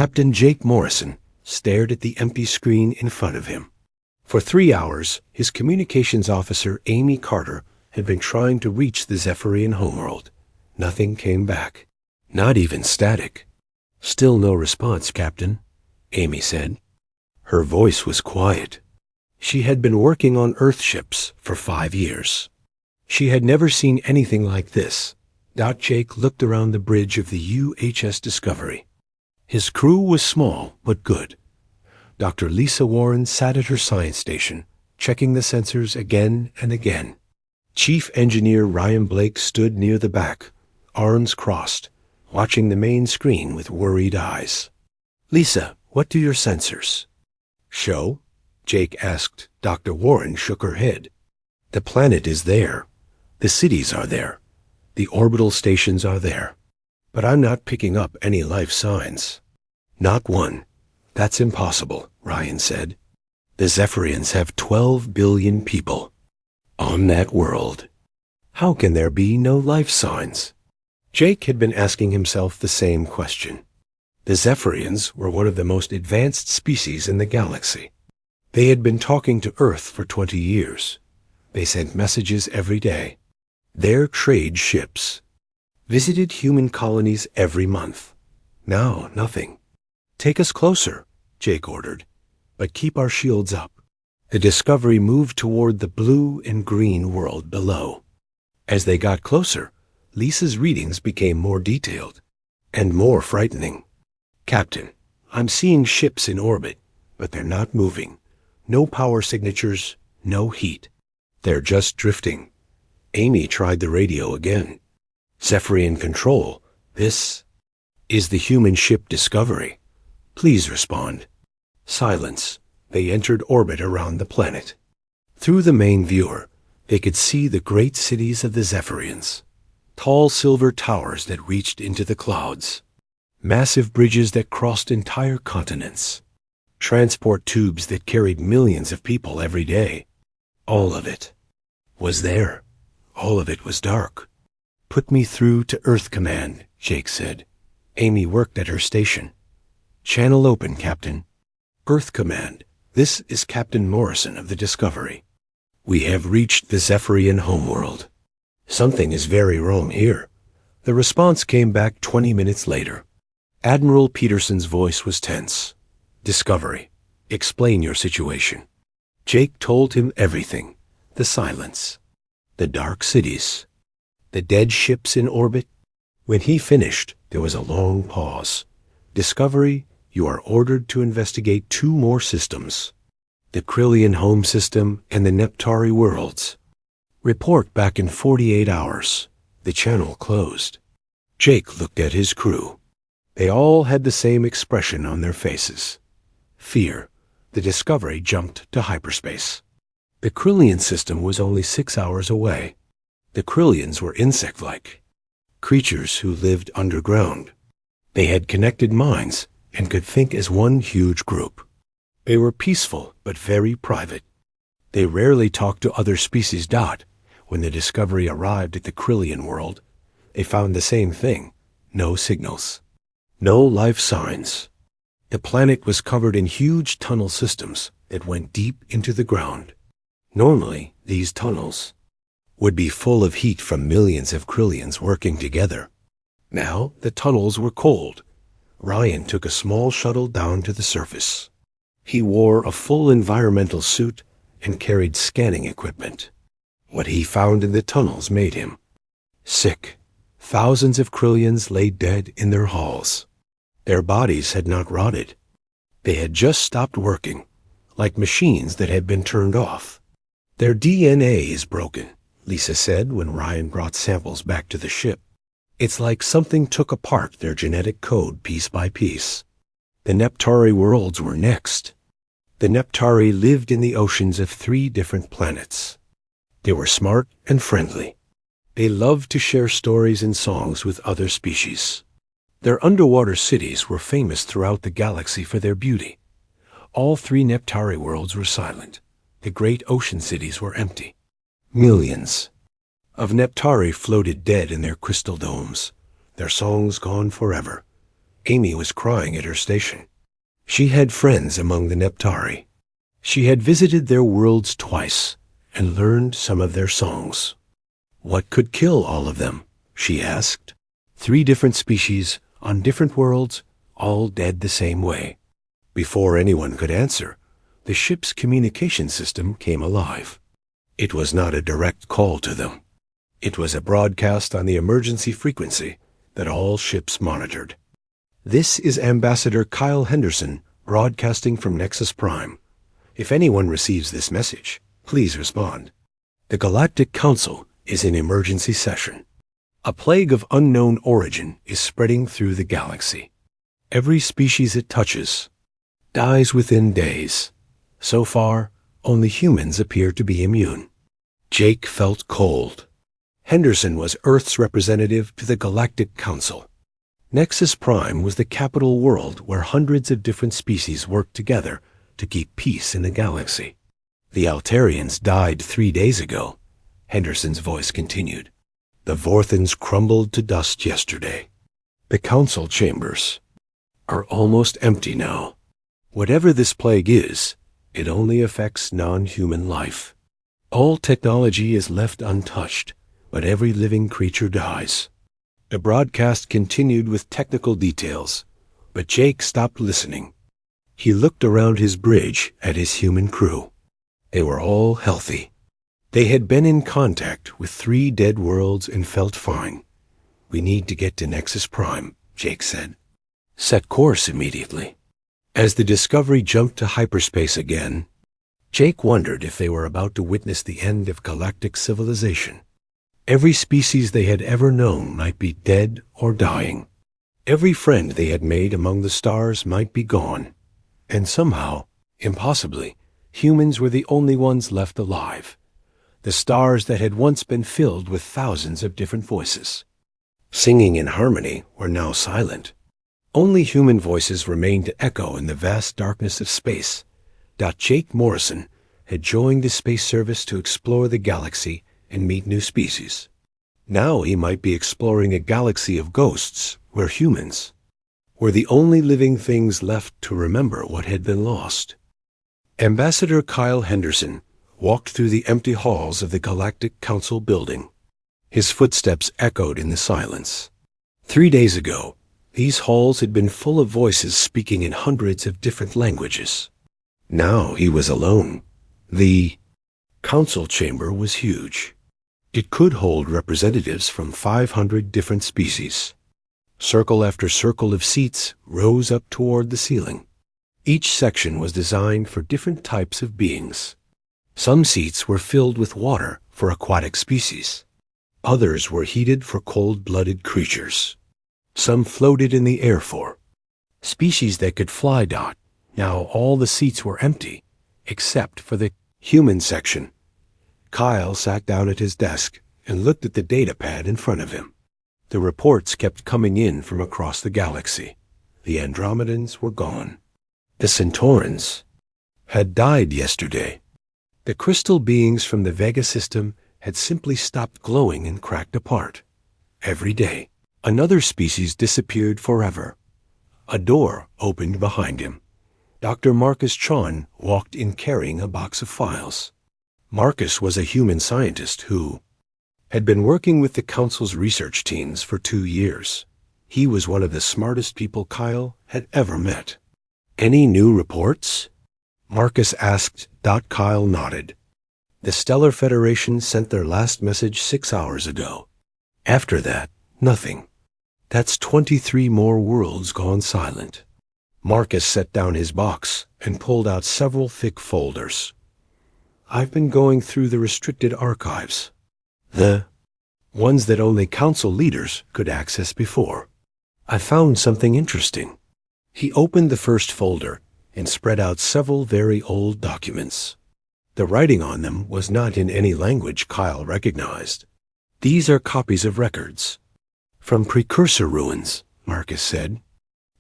Captain Jake Morrison stared at the empty screen in front of him. For 3 hours, his communications officer, Amy Carter, had been trying to reach the Zephyrian homeworld. Nothing came back. Not even static. "Still no response, Captain," Amy said. Her voice was quiet. She had been working on Earth ships for 5 years. She had never seen anything like this. Jake looked around the bridge of the UHS Discovery. His crew was small but good. Dr. Lisa Warren sat at her science station, checking the sensors again and again. Chief Engineer Ryan Blake stood near the back, arms crossed, watching the main screen with worried eyes. "Lisa, what do your sensors show?" Jake asked. Dr. Warren shook her head. "The planet is there. The cities are there. The orbital stations are there. But I'm not picking up any life signs." "Not one. That's impossible," Ryan said. "The Zephyrians have 12 billion people on that world. How can there be no life signs?" Jake had been asking himself the same question. The Zephyrians were one of the most advanced species in the galaxy. They had been talking to Earth for 20 years. They sent messages every day. Their trade ships visited human colonies every month. Now, nothing. "Take us closer," Jake ordered, "but keep our shields up." The Discovery moved toward the blue and green world below. As they got closer, Lisa's readings became more detailed and more frightening. "Captain, I'm seeing ships in orbit, but they're not moving. No power signatures, no heat. They're just drifting." Amy tried the radio again. "Zephyrian Control, this is the human ship Discovery. Please respond." Silence. They entered orbit around the planet. Through the main viewer, they could see the great cities of the Zephyrians. Tall silver towers that reached into the clouds. Massive bridges that crossed entire continents. Transport tubes that carried millions of people every day. All of it was there. All of it was dark. "Put me through to Earth Command," Jake said. Amy worked at her station. "Channel open, Captain." "Earth Command, this is Captain Morrison of the Discovery. We have reached the Zephyrian homeworld. Something is very wrong here." The response came back 20 minutes later. Admiral Peterson's voice was tense. "Discovery, explain your situation." Jake told him everything. The silence. The dark cities. The dead ships in orbit. When he finished, there was a long pause. "Discovery, you are ordered to investigate 2 more systems. The Krillian home system and the Neptari worlds. Report back in 48 hours. The channel closed." Jake looked at his crew. They all had the same expression on their faces. Fear. The Discovery jumped to hyperspace. The Krillian system was only 6 hours away. The Krillians were insect-like, creatures who lived underground. They had connected minds and could think as one huge group. They were peaceful but very private. They rarely talked to other species. When the Discovery arrived at the Krillian world, they found the same thing. No signals. No life signs. The planet was covered in huge tunnel systems that went deep into the ground. Normally, these tunnels would be full of heat from millions of Krillians working together. Now, the tunnels were cold. Ryan took a small shuttle down to the surface. He wore a full environmental suit and carried scanning equipment. What he found in the tunnels made him sick. Thousands of Krillians lay dead in their halls. Their bodies had not rotted. They had just stopped working, like machines that had been turned off. "Their DNA is broken," Lisa said when Ryan brought samples back to the ship. "It's like something took apart their genetic code piece by piece." The Neptari worlds were next. The Neptari lived in the oceans of 3 different planets. They were smart and friendly. They loved to share stories and songs with other species. Their underwater cities were famous throughout the galaxy for their beauty. All 3 Neptari worlds were silent. The great ocean cities were empty. Millions of Neptari floated dead in their crystal domes, their songs gone forever. Amy was crying at her station. She had friends among the Neptari. She had visited their worlds twice and learned some of their songs. What could kill all of them? She asked. 3 different species on different worlds, all dead the same way. Before anyone could answer, the ship's communication system came alive. It was not a direct call to them. It was a broadcast on the emergency frequency that all ships monitored. This is Ambassador Kyle Henderson broadcasting from Nexus Prime. If anyone receives this message, please respond. The Galactic Council is in emergency session. A plague of unknown origin is spreading through the galaxy. Every species it touches dies within days. So far, only humans appear to be immune. Jake felt cold. Henderson was Earth's representative to the Galactic Council. Nexus Prime was the capital world where hundreds of different species worked together to keep peace in the galaxy. The Altarians died 3 days ago, Henderson's voice continued. The Vorthans crumbled to dust yesterday. The council chambers are almost empty now. Whatever this plague is, it only affects non-human life. All technology is left untouched, but every living creature dies. The broadcast continued with technical details, but Jake stopped listening. He looked around his bridge at his human crew. They were all healthy. They had been in contact with 3 dead worlds and felt fine. We need to get to Nexus Prime, Jake said. Set course immediately. As the Discovery jumped to hyperspace again, Jake wondered if they were about to witness the end of galactic civilization. Every species they had ever known might be dead or dying. Every friend they had made among the stars might be gone. And somehow, impossibly, humans were the only ones left alive. The stars that had once been filled with thousands of different voices, singing in harmony, were now silent. Only human voices remained to echo in the vast darkness of space. Jake Morrison had joined the space service to explore the galaxy and meet new species. Now he might be exploring a galaxy of ghosts where humans were the only living things left to remember what had been lost. Ambassador Kyle Henderson walked through the empty halls of the Galactic Council building. His footsteps echoed in the silence. 3 days ago, these halls had been full of voices speaking in hundreds of different languages. Now he was alone. The council chamber was huge. It could hold representatives from 500 different species. Circle after circle of seats rose up toward the ceiling. Each section was designed for different types of beings. Some seats were filled with water for aquatic species. Others were heated for cold-blooded creatures. Some floated in the air for species that could fly. Now all the seats were empty, except for the human section. Kyle sat down at his desk and looked at the data pad in front of him. The reports kept coming in from across the galaxy. The Andromedans were gone. The Centaurans had died yesterday. The crystal beings from the Vega system had simply stopped glowing and cracked apart. Every day, another species disappeared forever. A door opened behind him. Dr. Marcus Chon walked in carrying a box of files. Marcus was a human scientist who had been working with the Council's research teams for 2 years. He was one of the smartest people Kyle had ever met. Any new reports? Marcus asked. Kyle nodded. The Stellar Federation sent their last message 6 hours ago. After that, nothing. That's 23 more worlds gone silent. Marcus set down his box and pulled out several thick folders. I've been going through the restricted archives. The ones that only council leaders could access before. I found something interesting. He opened the first folder and spread out several very old documents. The writing on them was not in any language Kyle recognized. These are copies of records from precursor ruins, Marcus said.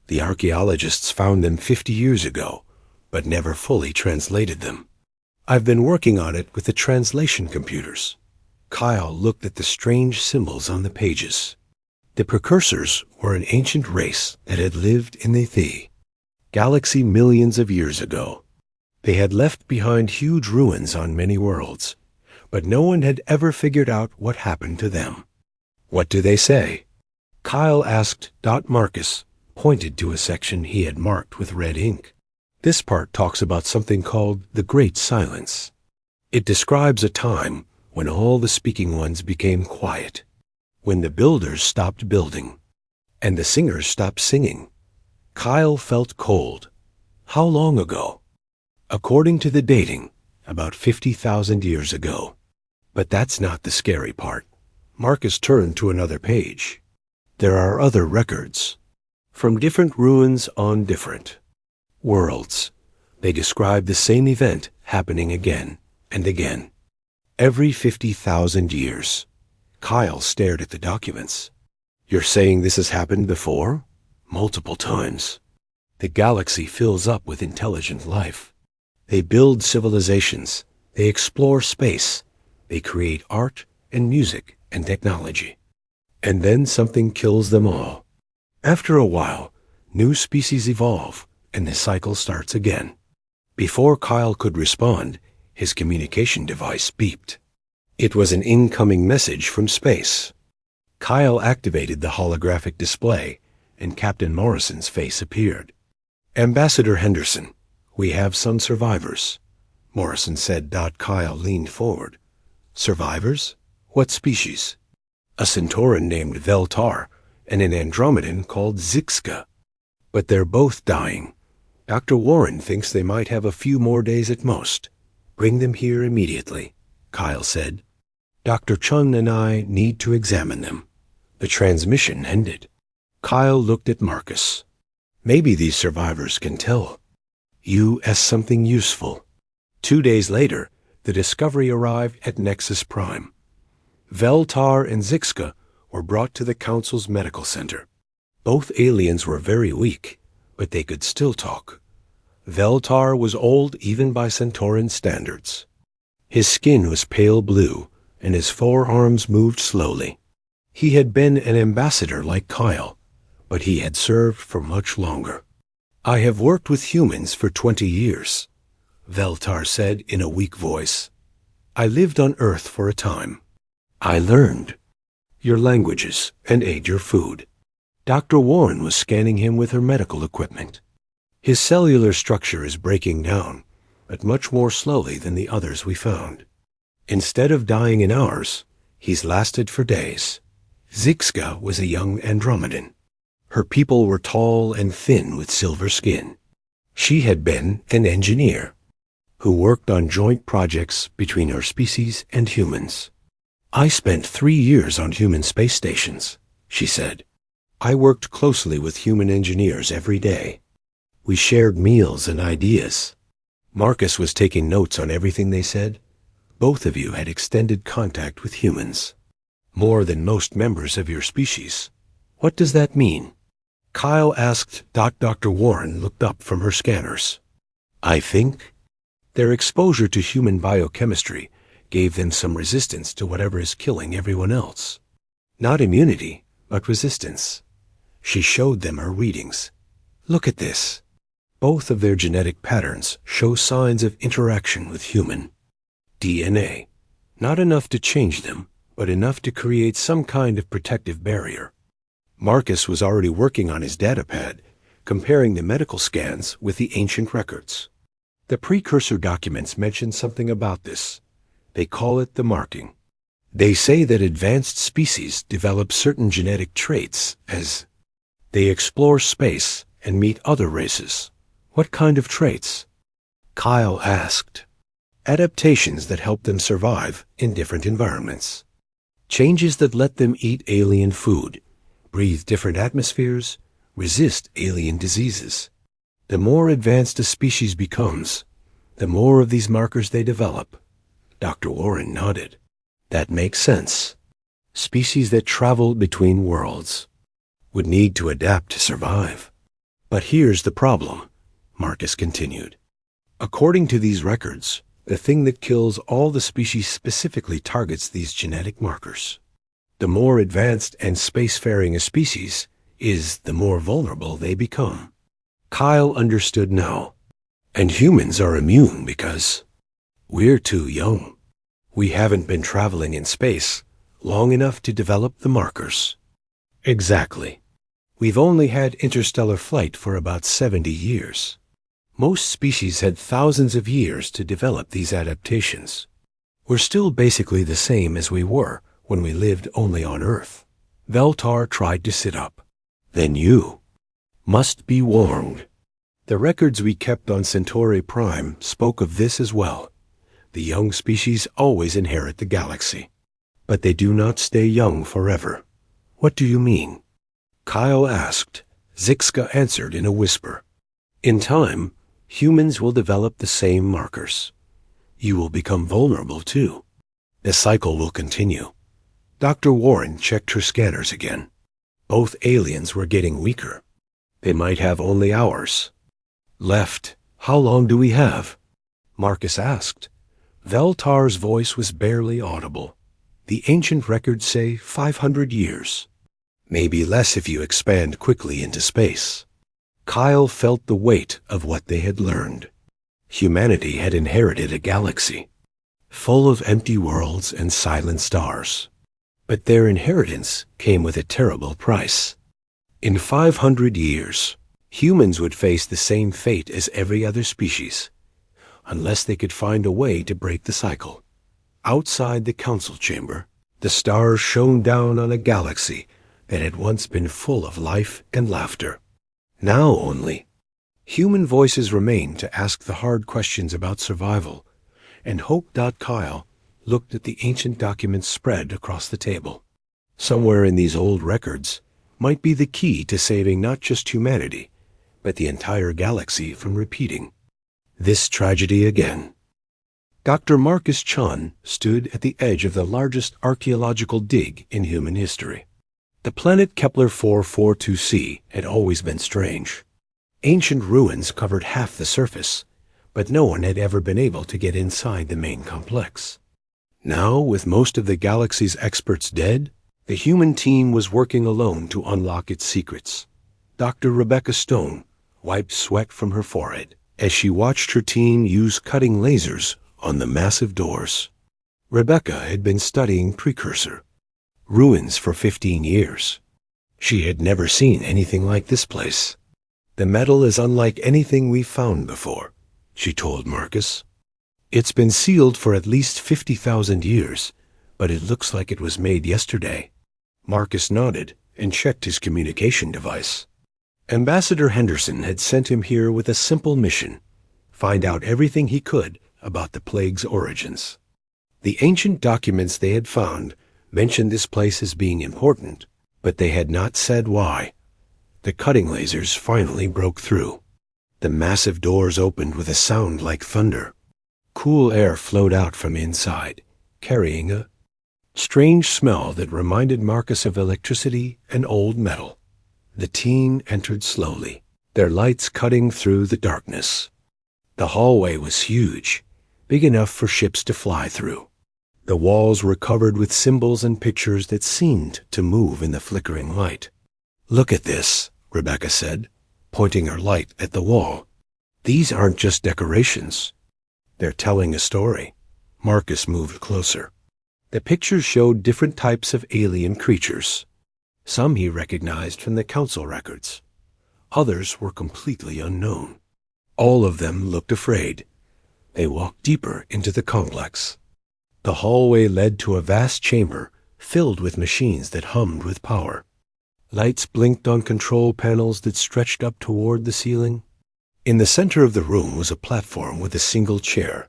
The archaeologists found them 50 years ago, but never fully translated them. I've been working on it with the translation computers. Kyle looked at the strange symbols on the pages. The precursors were an ancient race that had lived in the galaxy millions of years ago. They had left behind huge ruins on many worlds, but no one had ever figured out what happened to them. What do they say? Kyle asked. Marcus pointed to a section he had marked with red ink. This part talks about something called the Great Silence. It describes a time when all the speaking ones became quiet, when the builders stopped building, and the singers stopped singing. Kyle felt cold. How long ago? According to the dating, about 50,000 years ago. But that's not the scary part. Marcus turned to another page. There are other records from different ruins on different worlds. They describe the same event happening again and again, every 50,000 years. Kyle stared at the documents. You're saying this has happened before? Multiple times. The galaxy fills up with intelligent life. They build civilizations. They explore space. They create art and music and technology. And then something kills them all. After a while, new species evolve, and the cycle starts again. Before Kyle could respond, his communication device beeped. It was an incoming message from space. Kyle activated the holographic display, and Captain Morrison's face appeared. Ambassador Henderson, we have some survivors, Morrison said. Kyle leaned forward. Survivors? What species? A Centauran named Veltar and an Andromedan called Zixka. But they're both dying. Dr. Warren thinks they might have a few more days at most. Bring them here immediately, Kyle said. Dr. Chun and I need to examine them. The transmission ended. Kyle looked at Marcus. Maybe these survivors can tell you as something useful. 2 days later, the Discovery arrived at Nexus Prime. Veltar and Zixka were brought to the Council's medical center. Both aliens were very weak, but they could still talk. Veltar was old even by Centauran standards. His skin was pale blue, and his forearms moved slowly. He had been an ambassador like Kyle, but he had served for much longer. I have worked with humans for 20 years, Veltar said in a weak voice. I lived on Earth for a time. I learned your languages and ate your food. Dr. Warren was scanning him with her medical equipment. His cellular structure is breaking down, but much more slowly than the others we found. Instead of dying in hours, he's lasted for days. Zixka was a young Andromedan. Her people were tall and thin with silver skin. She had been an engineer who worked on joint projects between her species and humans. I spent 3 years on human space stations, she said. I worked closely with human engineers every day. We shared meals and ideas. Marcus was taking notes on everything they said. Both of you had extended contact with humans. More than most members of your species. What does that mean? Kyle asked. Dr. Warren looked up from her scanners. I think their exposure to human biochemistry gave them some resistance to whatever is killing everyone else. Not immunity, but resistance. She showed them her readings. Look at this. Both of their genetic patterns show signs of interaction with human DNA. Not enough to change them, but enough to create some kind of protective barrier. Marcus was already working on his datapad, comparing the medical scans with the ancient records. The precursor documents mention something about this. They call it the marking. They say that advanced species develop certain genetic traits as they explore space and meet other races. What kind of traits? Kyle asked. Adaptations that help them survive in different environments. Changes that let them eat alien food, breathe different atmospheres, resist alien diseases. The more advanced a species becomes, the more of these markers they develop. Dr. Warren nodded. That makes sense. Species that travel between worlds would need to adapt to survive. But here's the problem, Marcus continued. According to these records, the thing that kills all the species specifically targets these genetic markers. The more advanced and spacefaring a species is, the more vulnerable they become. Kyle understood now. And humans are immune because we're too young. We haven't been traveling in space long enough to develop the markers. Exactly. We've only had interstellar flight for about 70 years. Most species had thousands of years to develop these adaptations. We're still basically the same as we were when we lived only on Earth. Veltar tried to sit up. Then you must be warned. The records we kept on Centauri Prime spoke of this as well. The young species always inherit the galaxy. But they do not stay young forever. What do you mean? Kyle asked. Zixka answered in a whisper. In time, humans will develop the same markers. You will become vulnerable too. The cycle will continue. Dr. Warren checked her scanners again. Both aliens were getting weaker. They might have only hours left. How long do we have? Marcus asked. Veltar's voice was barely audible. The ancient records say 500 years. Maybe less if you expand quickly into space. Kyle felt the weight of what they had learned. Humanity had inherited a galaxy, full of empty worlds and silent stars. But their inheritance came with a terrible price. In 500 years, humans would face the same fate as every other species, unless they could find a way to break the cycle. Outside the council chamber, the stars shone down on a galaxy that had once been full of life and laughter. Now only, human voices remained to ask the hard questions about survival, and Hope. Kyle looked at the ancient documents spread across the table. Somewhere in these old records might be the key to saving not just humanity, but the entire galaxy from repeating this tragedy again. Dr. Marcus Chun stood at the edge of the largest archaeological dig in human history. The planet Kepler 442c had always been strange. Ancient ruins covered half the surface, but no one had ever been able to get inside the main complex. Now, with most of the galaxy's experts dead, the human team was working alone to unlock its secrets. Dr. Rebecca Stone wiped sweat from her forehead as she watched her team use cutting lasers on the massive doors. Rebecca had been studying precursor ruins for 15 years. She had never seen anything like this place. The metal is unlike anything we've found before, she told Marcus. It's been sealed for at least 50,000 years, but it looks like it was made yesterday. Marcus nodded and checked his communication device. Ambassador Henderson had sent him here with a simple mission: find out everything he could about the plague's origins. The ancient documents they had found mentioned this place as being important, but they had not said why. The cutting lasers finally broke through. The massive doors opened with a sound like thunder. Cool air flowed out from inside, carrying a strange smell that reminded Marcus of electricity and old metal. The team entered slowly, their lights cutting through the darkness. The hallway was huge, big enough for ships to fly through. The walls were covered with symbols and pictures that seemed to move in the flickering light. Look at this, Rebecca said, pointing her light at the wall. These aren't just decorations. They're telling a story. Marcus moved closer. The pictures showed different types of alien creatures. Some he recognized from the council records. Others were completely unknown. All of them looked afraid. They walked deeper into the complex. The hallway led to a vast chamber filled with machines that hummed with power. Lights blinked on control panels that stretched up toward the ceiling. In the center of the room was a platform with a single chair.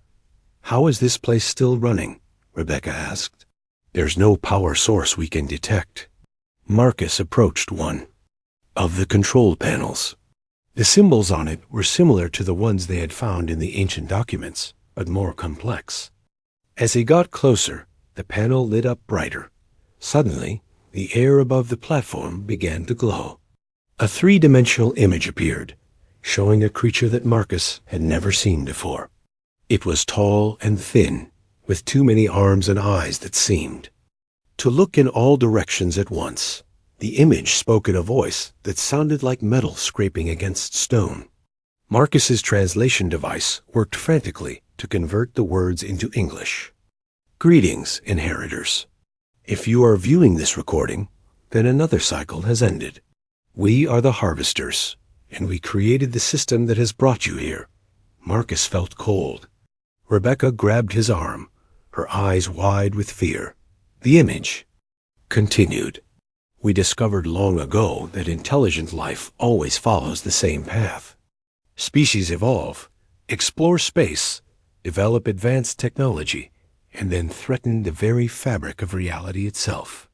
How is this place still running? Rebecca asked. There's no power source we can detect. Marcus approached one of the control panels. The symbols on it were similar to the ones they had found in the ancient documents, but more complex. As he got closer, the panel lit up brighter. Suddenly, the air above the platform began to glow. A three-dimensional image appeared, showing a creature that Marcus had never seen before. It was tall and thin, with too many arms and eyes that seemed to look in all directions at once. The image spoke in a voice that sounded like metal scraping against stone. Marcus's translation device worked frantically to convert the words into English. Greetings, inheritors. If you are viewing this recording, then another cycle has ended. We are the harvesters, and we created the system that has brought you here. Marcus felt cold. Rebecca grabbed his arm, her eyes wide with fear. The image continued. We discovered long ago that intelligent life always follows the same path. Species evolve, explore space, develop advanced technology, and then threaten the very fabric of reality itself.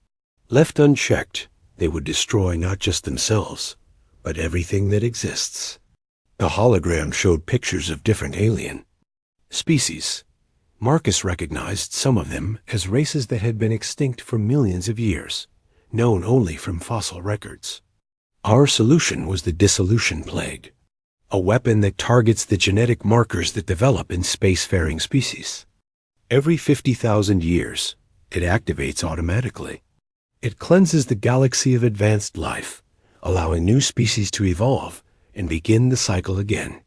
Left unchecked, they would destroy not just themselves, but everything that exists. The hologram showed pictures of different alien species. Marcus recognized some of them as races that had been extinct for millions of years, known only from fossil records. Our solution was the dissolution plague, a weapon that targets the genetic markers that develop in spacefaring species. Every 50,000 years, it activates automatically. It cleanses the galaxy of advanced life, allowing new species to evolve and begin the cycle again.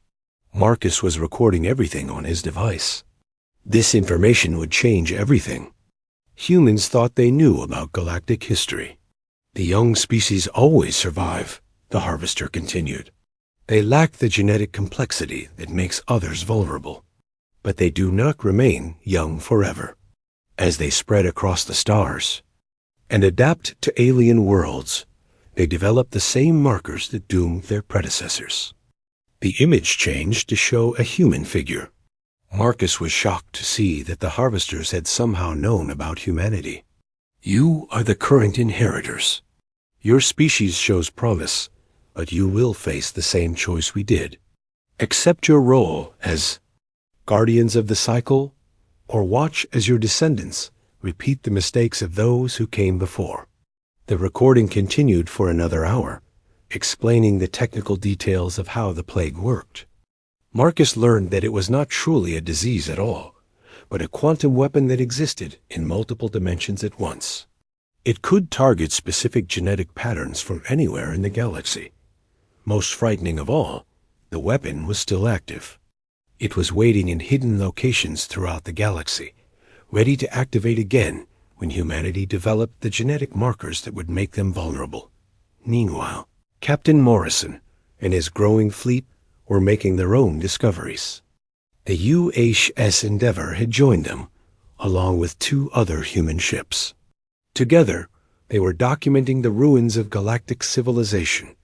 Marcus was recording everything on his device. This information would change everything. Humans thought they knew about galactic history. The young species always survive, the harvester continued. They lack the genetic complexity that makes others vulnerable. But they do not remain young forever. As they spread across the stars and adapt to alien worlds, they develop the same markers that doomed their predecessors. The image changed to show a human figure. Marcus was shocked to see that the harvesters had somehow known about humanity. You are the current inheritors. Your species shows promise, but you will face the same choice we did. Accept your role as guardians of the cycle, or watch as your descendants repeat the mistakes of those who came before. The recording continued for another hour, explaining the technical details of how the plague worked. Marcus learned that it was not truly a disease at all, but a quantum weapon that existed in multiple dimensions at once. It could target specific genetic patterns from anywhere in the galaxy. Most frightening of all, the weapon was still active. It was waiting in hidden locations throughout the galaxy, ready to activate again when humanity developed the genetic markers that would make them vulnerable. Meanwhile, Captain Morrison and his growing fleet were making their own discoveries. The UHS Endeavour had joined them, along with 2 other human ships. Together, they were documenting the ruins of galactic civilization.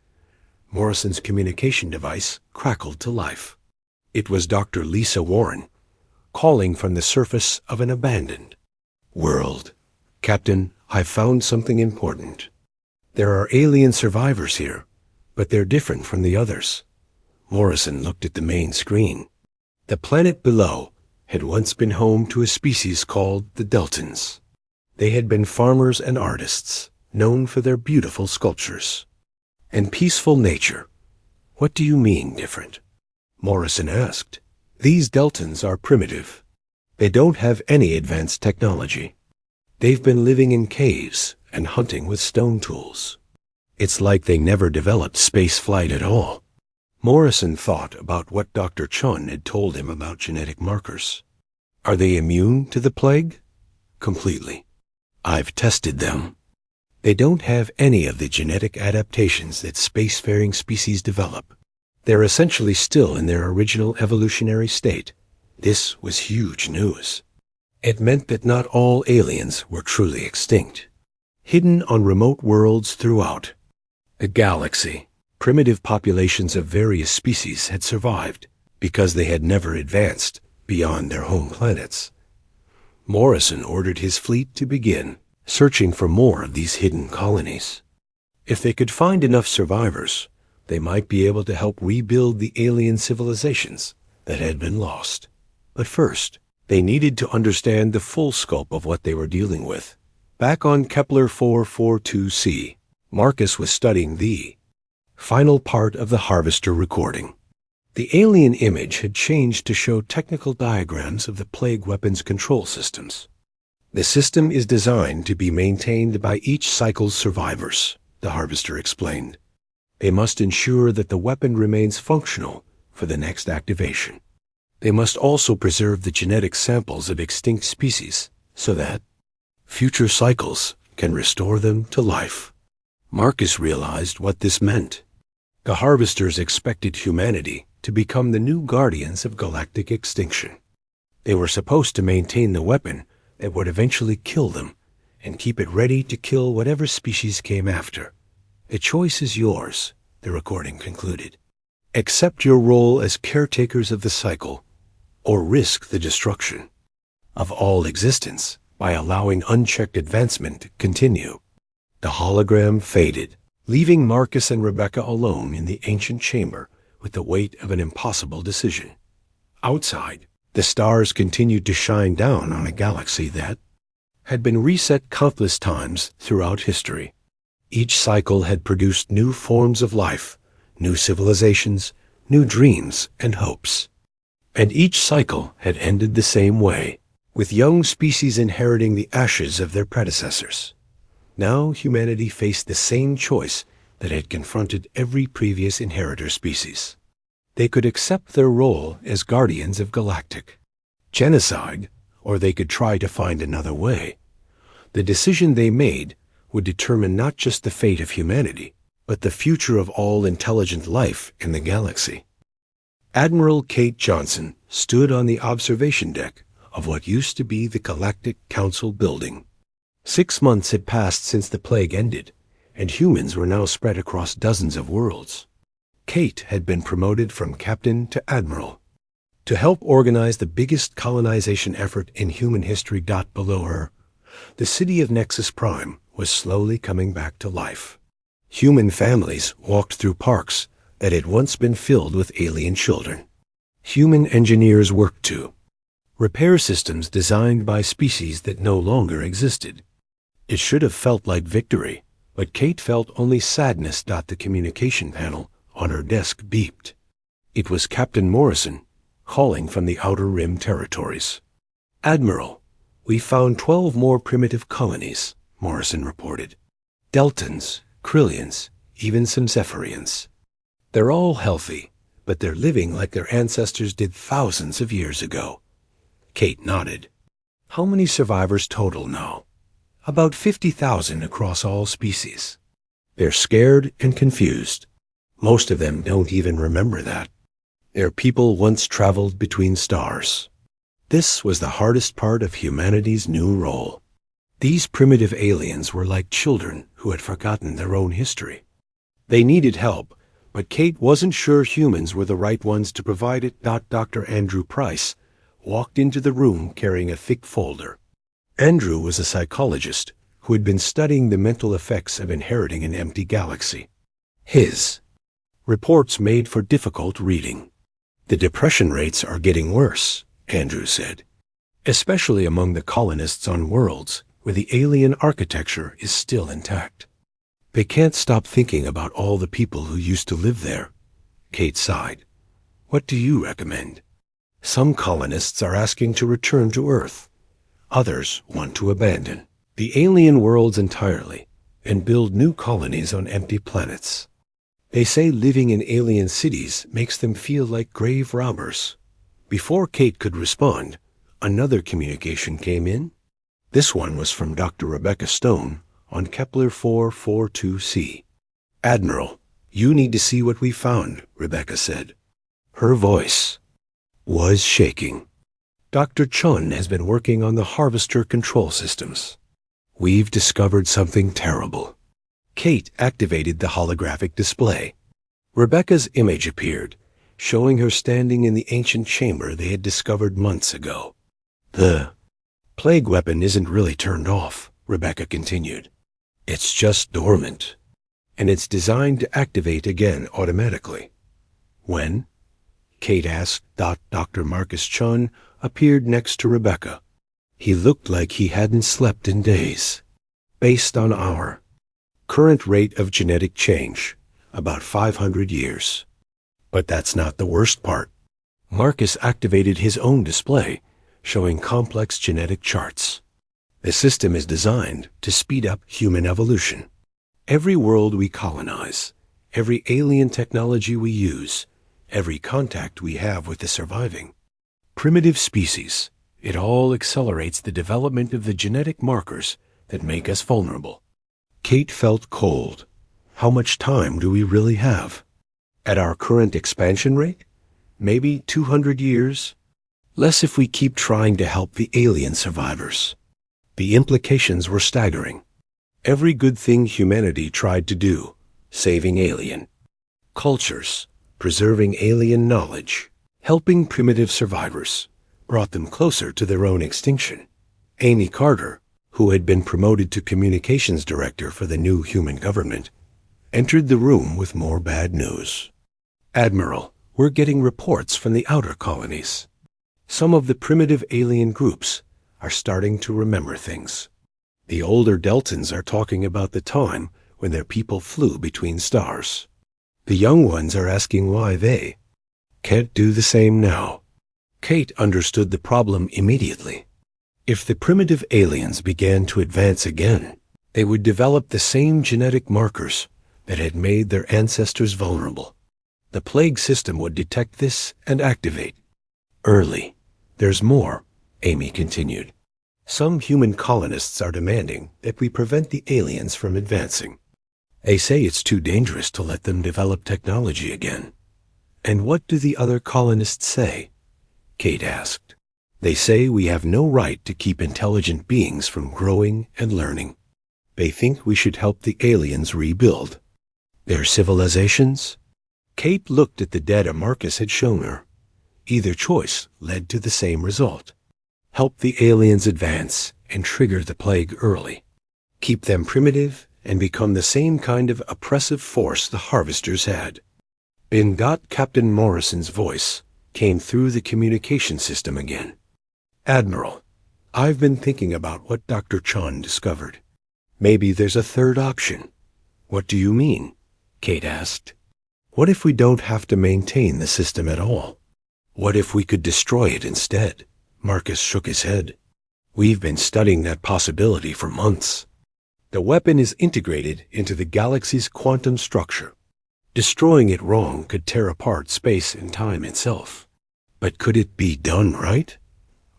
Morrison's communication device crackled to life. It was Dr. Lisa Warren, calling from the surface of an abandoned world. Captain, I've found something important. There are alien survivors here, but they're different from the others. Morrison looked at the main screen. The planet below had once been home to a species called the Deltans. They had been farmers and artists, known for their beautiful sculptures and peaceful nature. What do you mean different? Morrison asked. These Deltans are primitive. They don't have any advanced technology. They've been living in caves and hunting with stone tools. It's like they never developed space flight at all. Morrison thought about what Dr. Chun had told him about genetic markers. Are they immune to the plague? Completely. I've tested them. They don't have any of the genetic adaptations that spacefaring species develop. They're essentially still in their original evolutionary state. This was huge news. It meant that not all aliens were truly extinct. Hidden on remote worlds throughout the galaxy, primitive populations of various species had survived because they had never advanced beyond their home planets. Morrison ordered his fleet to begin searching for more of these hidden colonies. If they could find enough survivors, they might be able to help rebuild the alien civilizations that had been lost. But first, they needed to understand the full scope of what they were dealing with. Back on Kepler 442c, Marcus was studying the final part of the Harvester recording. The alien image had changed to show technical diagrams of the plague weapons control systems. The system is designed to be maintained by each cycle's survivors, the Harvester explained. They must ensure that the weapon remains functional for the next activation. They must also preserve the genetic samples of extinct species so that future cycles can restore them to life. Marcus realized what this meant. The Harvesters expected humanity to become the new guardians of galactic extinction. They were supposed to maintain the weapon that would eventually kill them and keep it ready to kill whatever species came after. The choice is yours, the recording concluded. Accept your role as caretakers of the cycle, or risk the destruction of all existence by allowing unchecked advancement to continue. The hologram faded, leaving Marcus and Rebecca alone in the ancient chamber with the weight of an impossible decision. Outside, the stars continued to shine down on a galaxy that had been reset countless times throughout history. Each cycle had produced new forms of life, new civilizations, new dreams and hopes. And each cycle had ended the same way, with young species inheriting the ashes of their predecessors. Now humanity faced the same choice that had confronted every previous inheritor species. They could accept their role as guardians of galactic genocide, or they could try to find another way. The decision they made would determine not just the fate of humanity, but the future of all intelligent life in the galaxy. Admiral Kate Johnson stood on the observation deck of what used to be the Galactic Council building. 6 months had passed since the plague ended, and humans were now spread across dozens of worlds. Kate had been promoted from captain to admiral. To help organize the biggest colonization effort in human history. Below her, the city of Nexus Prime was slowly coming back to life. Human families walked through parks that had once been filled with alien children. Human engineers worked to repair systems designed by species that no longer existed. It should have felt like victory, but Kate felt only sadness. The communication panel on her desk beeped. It was Captain Morrison, calling from the Outer Rim territories. "Admiral, we found 12 more primitive colonies," Morrison reported. "Deltans, Krillians, even some Zephyrians. They're all healthy, but they're living like their ancestors did thousands of years ago." Kate nodded. "How many survivors total now?" "About 50,000 across all species." "They're scared and confused. Most of them don't even remember that. Their people once traveled between stars." This was the hardest part of humanity's new role. These primitive aliens were like children who had forgotten their own history. They needed help, but Kate wasn't sure humans were the right ones to provide it. Dr. Andrew Price walked into the room carrying a thick folder. Andrew was a psychologist who had been studying the mental effects of inheriting an empty galaxy. His reports made for difficult reading. "The depression rates are getting worse," Andrew said, "especially among the colonists on worlds where the alien architecture is still intact. They can't stop thinking about all the people who used to live there." Kate sighed. "What do you recommend?" "Some colonists are asking to return to Earth. Others want to abandon the alien worlds entirely and build new colonies on empty planets. They say living in alien cities makes them feel like grave robbers." Before Kate could respond, another communication came in. This one was from Dr. Rebecca Stone on Kepler 442c. "Admiral, you need to see what we found," Rebecca said. Her voice was shaking. "Dr. Chun has been working on the Harvester control systems. We've discovered something terrible." Kate activated the holographic display. Rebecca's image appeared, showing her standing in the ancient chamber they had discovered months ago. "The plague weapon isn't really turned off," Rebecca continued. "It's just dormant, and it's designed to activate again automatically." "When?" Kate asked. Dr. Marcus Chun appeared next to Rebecca. He looked like he hadn't slept in days. "Based on our current rate of genetic change, about 500 years. But that's not the worst part." Marcus activated his own display, showing complex genetic charts. The system is designed to speed up human evolution. Every world we colonize, every alien technology we use, every contact we have with the surviving primitive species, it all accelerates the development of the genetic markers that make us vulnerable. Kate felt cold. How much time do we really have? At our current expansion rate? Maybe 200 years? Less if we keep trying to help the alien survivors. The implications were staggering. Every good thing humanity tried to do, saving alien cultures, preserving alien knowledge, helping primitive survivors, brought them closer to their own extinction. Amy Carter, who had been promoted to communications director for the new human government, entered the room with more bad news. Admiral, we're getting reports from the outer colonies. Some of the primitive alien groups are starting to remember things. The older Deltans are talking about the time when their people flew between stars. The young ones are asking why they can't do the same now. Kate understood the problem immediately. If the primitive aliens began to advance again, they would develop the same genetic markers that had made their ancestors vulnerable. The plague system would detect this and activate. Early. There's more, Amy continued. Some human colonists are demanding that we prevent the aliens from advancing. They say it's too dangerous to let them develop technology again. And what do the other colonists say? Kate asked. They say we have no right to keep intelligent beings from growing and learning. They think we should help the aliens rebuild their civilizations. Kate looked at the data Marcus had shown her. Either choice led to the same result. Help the aliens advance and trigger the plague early. Keep them primitive and become the same kind of oppressive force the harvesters had. Captain Morrison's voice came through the communication system again. Admiral, I've been thinking about what Dr. Chon discovered. Maybe there's a third option. What do you mean? Kate asked. What if we don't have to maintain the system at all? What if we could destroy it instead? Marcus shook his head. We've been studying that possibility for months. The weapon is integrated into the galaxy's quantum structure. Destroying it wrong could tear apart space and time itself. But could it be done right?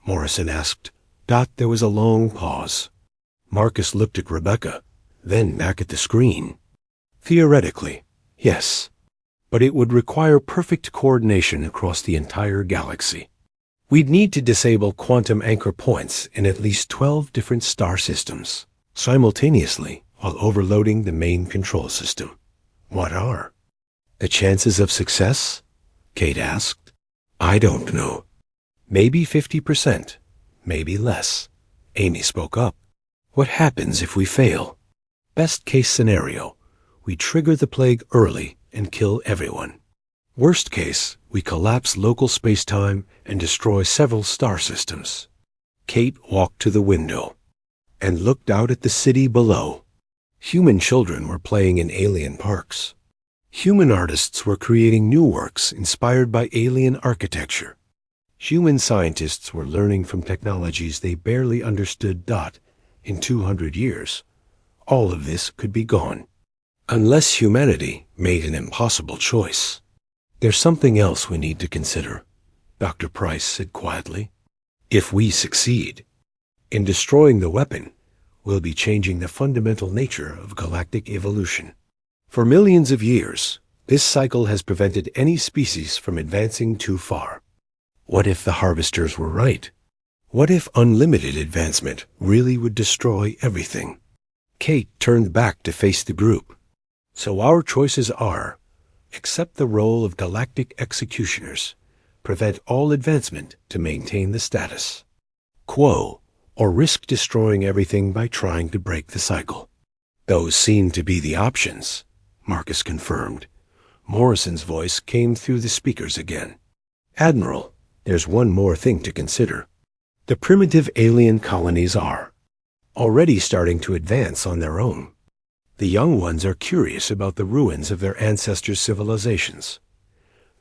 Morrison asked. There was a long pause. Marcus looked at Rebecca, then back at the screen. Theoretically, yes. But it would require perfect coordination across the entire galaxy. We'd need to disable quantum anchor points in at least 12 different star systems, simultaneously while overloading the main control system. What are the chances of success? Kate asked. I don't know. Maybe 50%, maybe less. Amy spoke up. What happens if we fail? Best case scenario, we trigger the plague early and kill everyone. Worst case, we collapse local space-time and destroy several star systems. Kate walked to the window and looked out at the city below. Human children were playing in alien parks. Human artists were creating new works inspired by alien architecture. Human scientists were learning from technologies they barely understood. In 200 years, all of this could be gone. Unless humanity made an impossible choice. There's something else we need to consider, Dr. Price said quietly. If we succeed in destroying the weapon, we'll be changing the fundamental nature of galactic evolution. For millions of years, this cycle has prevented any species from advancing too far. What if the harvesters were right? What if unlimited advancement really would destroy everything? Kate turned back to face the group. So our choices are, accept the role of galactic executioners, prevent all advancement to maintain the status quo, or risk destroying everything by trying to break the cycle. Those seem to be the options, Marcus confirmed. Morrison's voice came through the speakers again. Admiral, there's one more thing to consider. The primitive alien colonies are already starting to advance on their own. The young ones are curious about the ruins of their ancestors' civilizations.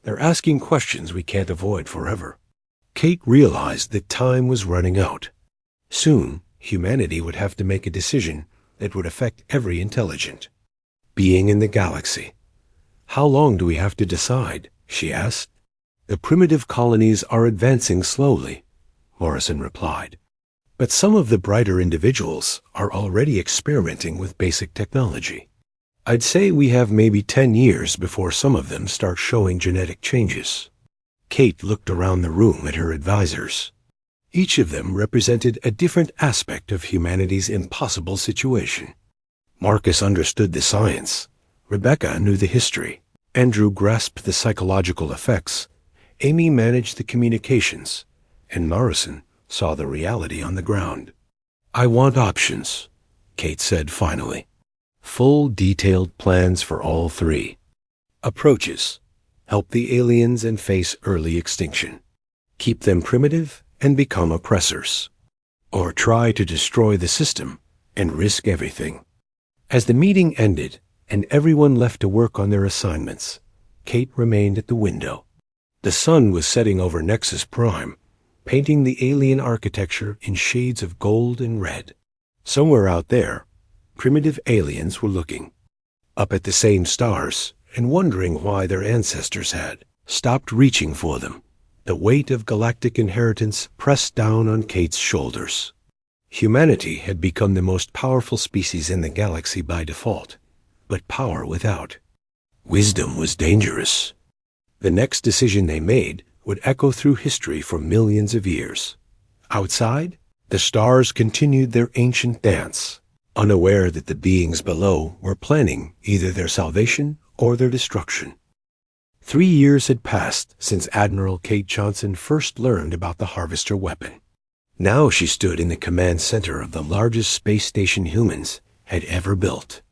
They're asking questions we can't avoid forever. Kate realized that time was running out. Soon, humanity would have to make a decision that would affect every intelligent being in the galaxy. "How long do we have to decide?" she asked. "The primitive colonies are advancing slowly," Morrison replied. "But some of the brighter individuals are already experimenting with basic technology. I'd say we have maybe 10 years before some of them start showing genetic changes." Kate looked around the room at her advisors. Each of them represented a different aspect of humanity's impossible situation. Marcus understood the science. Rebecca knew the history. Andrew grasped the psychological effects. Amy managed the communications. And Morrison saw the reality on the ground. "I want options," Kate said finally. "Full, detailed plans for all three. Approaches: help the aliens and face early extinction. Keep them primitive and become oppressors. Or try to destroy the system and risk everything." As the meeting ended and everyone left to work on their assignments, Kate remained at the window. The sun was setting over Nexus Prime, painting the alien architecture in shades of gold and red. Somewhere out there, primitive aliens were looking up at the same stars and wondering why their ancestors had stopped reaching for them. The weight of galactic inheritance pressed down on Kate's shoulders. Humanity had become the most powerful species in the galaxy by default, but power without wisdom was dangerous. The next decision they made would echo through history for millions of years. Outside, the stars continued their ancient dance, unaware that the beings below were planning either their salvation or their destruction. 3 years had passed since Admiral Kate Johnson first learned about the Harvester weapon. Now she stood in the command center of the largest space station humans had ever built.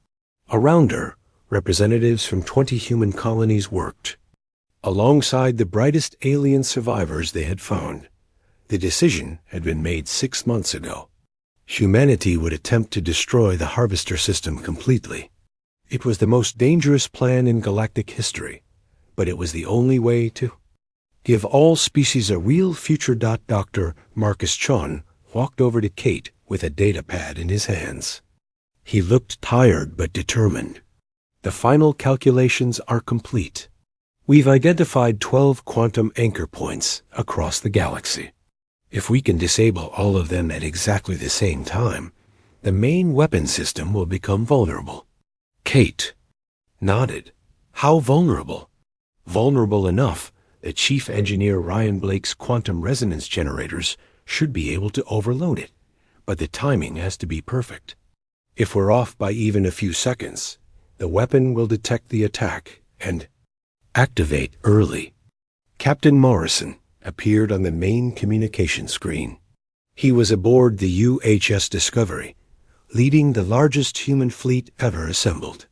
Around her, representatives from 20 human colonies worked. Alongside the brightest alien survivors they had found, the decision had been made 6 months ago. Humanity would attempt to destroy the Harvester system completely. It was the most dangerous plan in galactic history, but it was the only way to give all species a real future. Dr. Marcus Chon walked over to Kate with a data pad in his hands. He looked tired but determined. "The final calculations are complete. We've identified 12 quantum anchor points across the galaxy. If we can disable all of them at exactly the same time, the main weapon system will become vulnerable." Kate nodded. "How vulnerable?" "Vulnerable enough that Chief Engineer Ryan Blake's quantum resonance generators should be able to overload it, but the timing has to be perfect. If we're off by even a few seconds, the weapon will detect the attack and activate early." Captain Morrison appeared on the main communication screen. He was aboard the UHS Discovery, leading the largest human fleet ever assembled.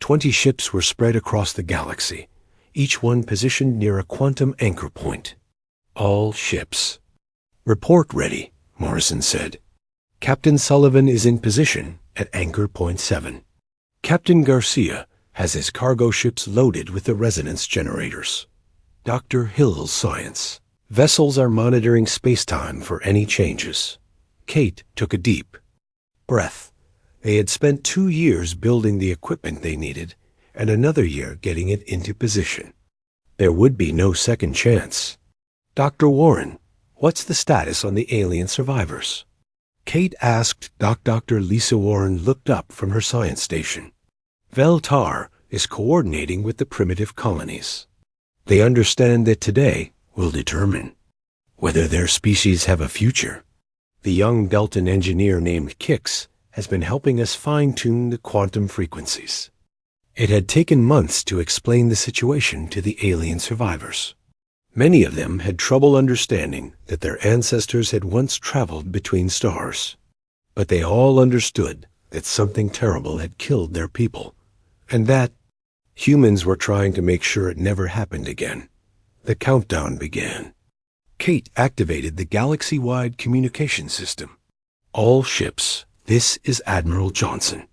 20 ships were spread across the galaxy, each one positioned near a quantum anchor point. "All ships. Report ready," Morrison said. "Captain Sullivan is in position at Anchor Point 7. Captain Garcia has his cargo ships loaded with the resonance generators. Dr. Hill's science. Vessels are monitoring space-time for any changes." Kate took a deep breath. They had spent 2 years building the equipment they needed, and another year getting it into position. There would be no second chance. "Dr. Warren, what's the status on the alien survivors?" Kate asked. Dr. Lisa Warren looked up from her science station. "Veltar is coordinating with the primitive colonies. They understand that today will determine whether their species have a future. The young Deltan engineer named Kix has been helping us fine-tune the quantum frequencies." It had taken months to explain the situation to the alien survivors. Many of them had trouble understanding that their ancestors had once traveled between stars. But they all understood that something terrible had killed their people, and that humans were trying to make sure it never happened again. The countdown began. Kate activated the galaxy-wide communication system. "All ships, this is Admiral Johnson.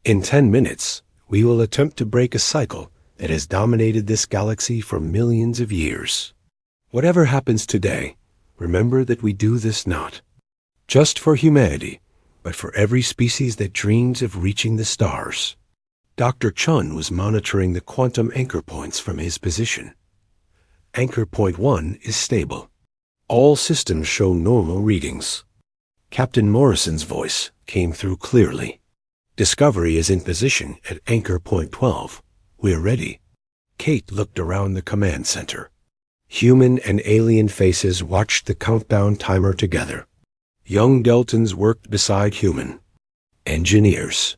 In 10 minutes, we will attempt to break a cycle that has dominated this galaxy for millions of years. Whatever happens today, remember that we do this not just for humanity, but for every species that dreams of reaching the stars. Dr. Chun was monitoring the quantum anchor points from his position. Anchor point 1 is stable. All systems show normal readings. Captain Morrison's voice came through clearly. Discovery is in position at anchor point 12. We're ready. Kate looked around the command center. Human and alien faces watched the countdown timer together. Young Deltons worked beside human. Engineers.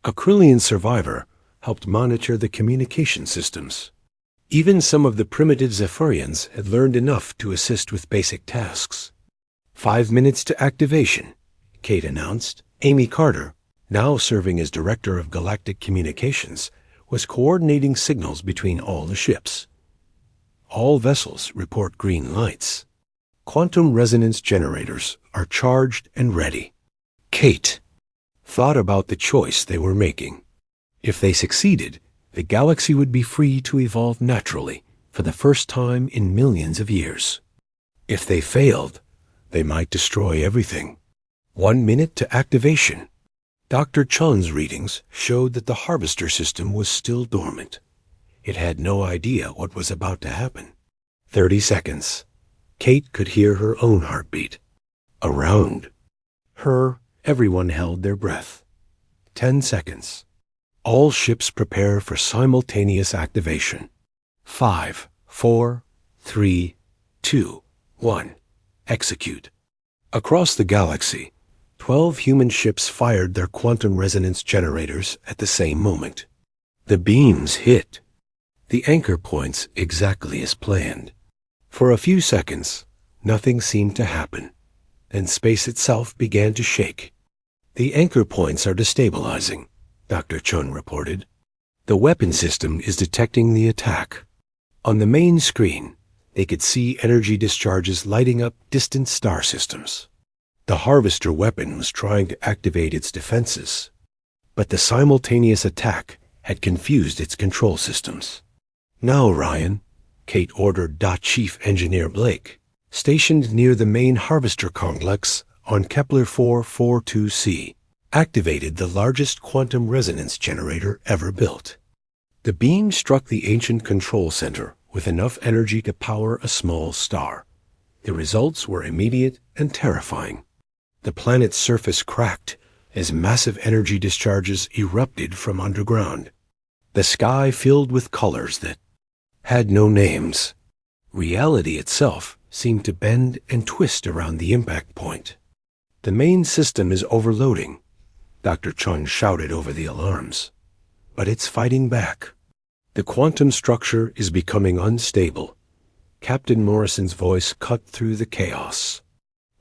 A Krillian survivor helped monitor the communication systems. Even some of the primitive Zephyrians had learned enough to assist with basic tasks. 5 minutes to activation, Kate announced. Amy Carter, now serving as Director of Galactic Communications, was coordinating signals between all the ships. All vessels report green lights. Quantum resonance generators are charged and ready. Kate thought about the choice they were making. If they succeeded, the galaxy would be free to evolve naturally for the first time in millions of years. If they failed, they might destroy everything. 1 minute to activation. Dr. Chun's readings showed that the harvester system was still dormant. It had no idea what was about to happen. 30 seconds. Kate could hear her own heartbeat. Around her, everyone held their breath. 10 seconds. All ships prepare for simultaneous activation. 5, 4, 3, 2, 1. Execute. Across the galaxy, 12 human ships fired their quantum resonance generators at the same moment. The beams hit the anchor points exactly as planned. For a few seconds, nothing seemed to happen, and space itself began to shake. The anchor points are destabilizing, Dr. Chun reported. The weapon system is detecting the attack. On the main screen, they could see energy discharges lighting up distant star systems. The harvester weapon was trying to activate its defenses, but the simultaneous attack had confused its control systems. Now, Ryan, Kate ordered Chief Engineer Blake, stationed near the main harvester complex on Kepler 442c, activated the largest quantum resonance generator ever built. The beam struck the ancient control center with enough energy to power a small star. The results were immediate and terrifying. The planet's surface cracked as massive energy discharges erupted from underground. The sky filled with colors that had no names. Reality itself seemed to bend and twist around the impact point. The main system is overloading, Dr. Chun shouted over the alarms. But it's fighting back. The quantum structure is becoming unstable. Captain Morrison's voice cut through the chaos.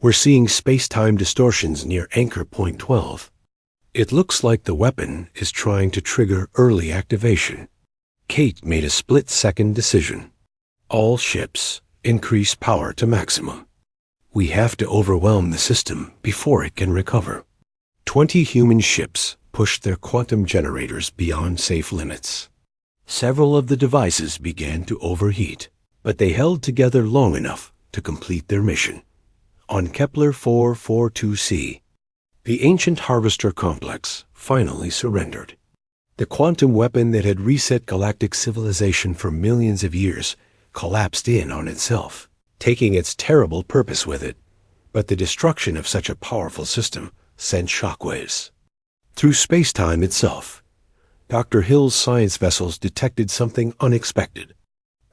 We're seeing space-time distortions near anchor point 12. It looks like the weapon is trying to trigger early activation. Kate made a split-second decision. All ships, increase power to maximum. We have to overwhelm the system before it can recover. 20 human ships pushed their quantum generators beyond safe limits. Several of the devices began to overheat, but they held together long enough to complete their mission. On Kepler 442c, the ancient harvester complex finally surrendered. The quantum weapon that had reset galactic civilization for millions of years collapsed in on itself, taking its terrible purpose with it. But the destruction of such a powerful system sent shockwaves. Through space-time itself, Dr. Hill's science vessels detected something unexpected.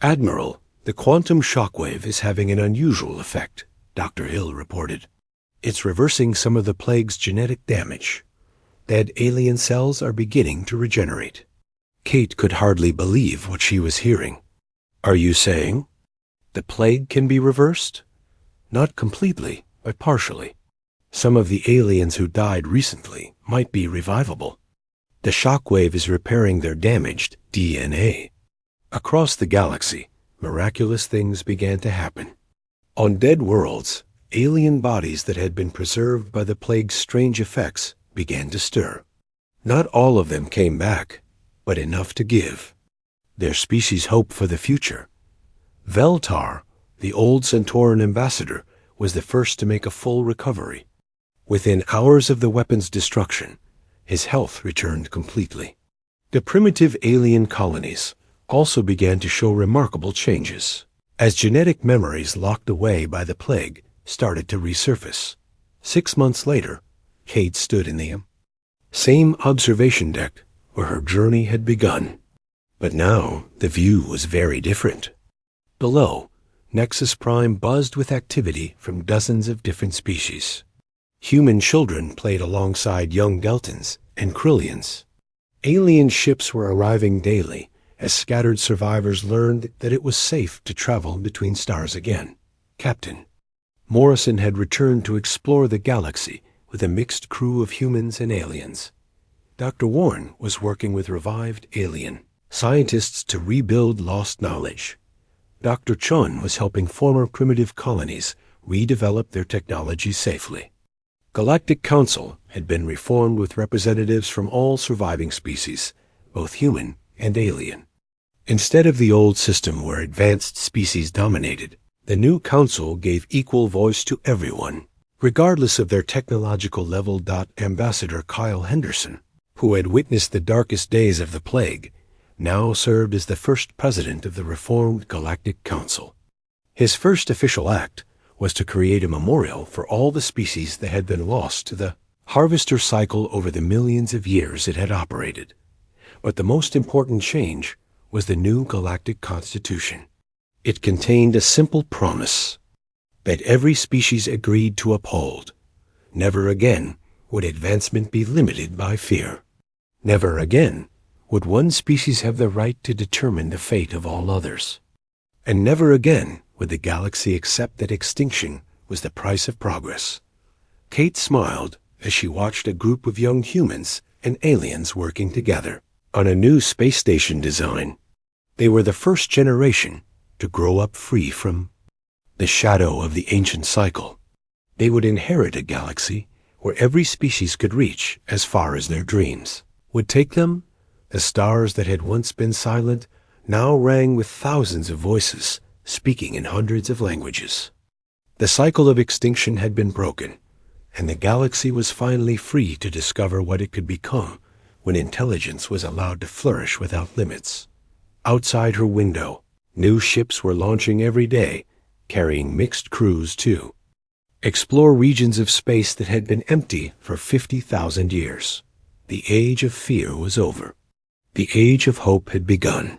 Admiral, the quantum shockwave is having an unusual effect, Dr. Hill reported. It's reversing some of the plague's genetic damage. Dead alien cells are beginning to regenerate. Kate could hardly believe what she was hearing. Are you saying the plague can be reversed? Not completely, but partially. Some of the aliens who died recently might be revivable. The shockwave is repairing their damaged DNA. Across the galaxy, miraculous things began to happen. On dead worlds, alien bodies that had been preserved by the plague's strange effects began to stir. Not all of them came back, but enough to give their species hope for the future. Veltar, the old Centauran ambassador, was the first to make a full recovery. Within hours of the weapon's destruction, his health returned completely. The primitive alien colonies also began to show remarkable changes, as genetic memories locked away by the plague started to resurface. 6 months later, Kate stood in the same observation deck where her journey had begun. But now the view was very different. Below, Nexus Prime buzzed with activity from dozens of different species. Human children played alongside young Deltans and Krillians. Alien ships were arriving daily as scattered survivors learned that it was safe to travel between stars again. Captain Morrison had returned to explore the galaxy with a mixed crew of humans and aliens. Dr. Warren was working with revived alien scientists to rebuild lost knowledge. Dr. Chun was helping former primitive colonies redevelop their technology safely. Galactic Council had been reformed with representatives from all surviving species, both human and alien. Instead of the old system where advanced species dominated, the new council gave equal voice to everyone, regardless of their technological level. Ambassador Kyle Henderson, who had witnessed the darkest days of the plague, now served as the first president of the reformed Galactic Council. His first official act was to create a memorial for all the species that had been lost to the harvester cycle over the millions of years it had operated. But the most important change was the new Galactic Constitution. It contained a simple promise that every species agreed to uphold. Never again would advancement be limited by fear. Never again would one species have the right to determine the fate of all others. And never again would the galaxy accept that extinction was the price of progress. Kate smiled as she watched a group of young humans and aliens working together on a new space station design. They were the first generation to grow up free from the shadow of the ancient cycle. They would inherit a galaxy where every species could reach as far as their dreams would take them. The stars that had once been silent now rang with thousands of voices, speaking in hundreds of languages. The cycle of extinction had been broken, and the galaxy was finally free to discover what it could become when intelligence was allowed to flourish without limits. Outside her window, new ships were launching every day, carrying mixed crews to explore regions of space that had been empty for 50,000 years. The age of fear was over. The age of hope had begun.